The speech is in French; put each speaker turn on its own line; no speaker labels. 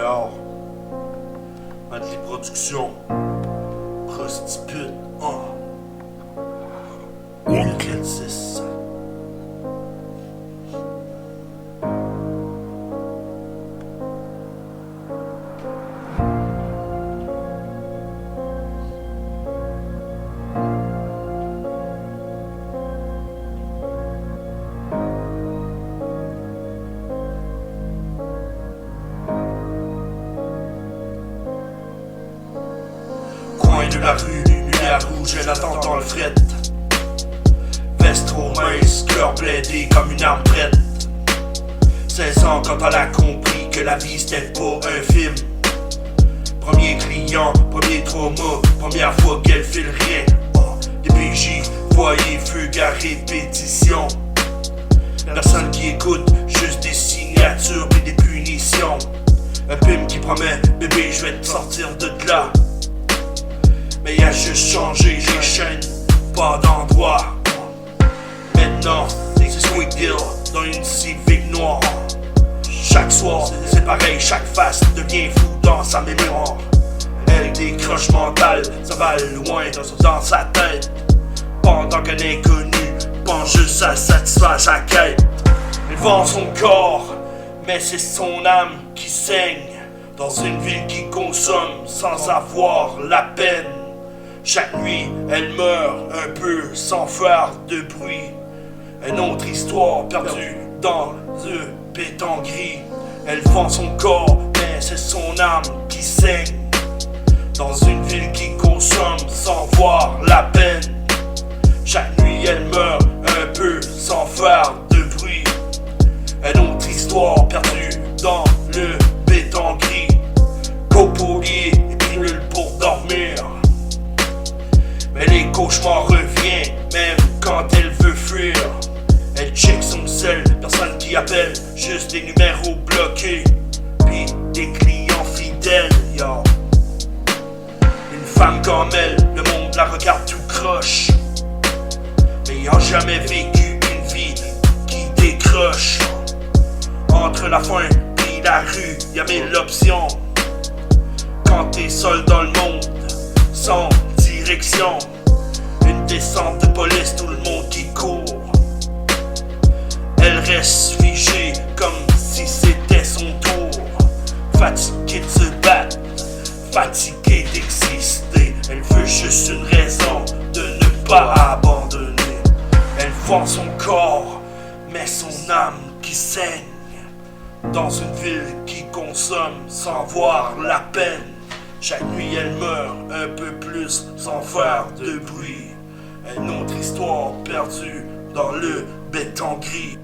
dehors. Entre les productions. Prostitute. Oncle 6. Coin de la rue, lumière rouge, elle attend dans le fret. Veste trop mince, cœur plaidé comme une arme prête. 16 ans quand elle a compris que la vie c'était pas un film. Premier client, premier trauma, première fois qu'elle fait le rien. Des PJ, foyer, fugue à répétition. Personne qui écoute, juste des signatures et des punitions. Un pim qui promet, bébé je vais te sortir de là. Mais y a juste changé les chaînes, pas d'endroit. Maintenant, c'est Sweet Deal dans une Civic noire. Chaque soir, c'est pareil, chaque face devient flou dans sa mémoire. Elle décroche mentale, ça va loin dans sa tête. Pendant qu'un inconnu pense juste à satisfaire sa quête. Elle vend son corps, mais c'est son âme qui saigne. Dans une ville qui consomme sans avoir la peine. Chaque nuit, elle meurt un peu sans faire de bruit. Une autre histoire perdue dans le béton gris. Elle vend son corps, mais c'est son âme qui saigne. Dans une ville qui consomme sans voir la peine. Chaque nuit, elle meurt un peu sans faire de bruit. Une autre histoire perdue dans le béton gris. Copolier et pilule pour dormir. Mais les cauchemars reviennent, même quand elle veut fuir. Elle check son sel, personne qui appelle, juste des numéros bloqués. Puis des clients fidèles, yo. Une femme comme elle, le monde la regarde tout croche. Mais y'en jamais vécu une vie qui décroche. Entre la faim et la rue, y'a mille options. Quand t'es seul dans le monde, sans direction. Une descente de police, tout le monde qui court. Elle reste figée comme si c'était son tour. Fatiguée de se battre, fatiguée d'exister. Elle veut juste une raison de ne pas abandonner. Elle vend son corps, mais son âme qui saigne. Dans une ville qui consomme sans voir la peine. Chaque nuit elle meurt un peu plus sans faire de bruit. Une autre histoire perdue dans le béton gris.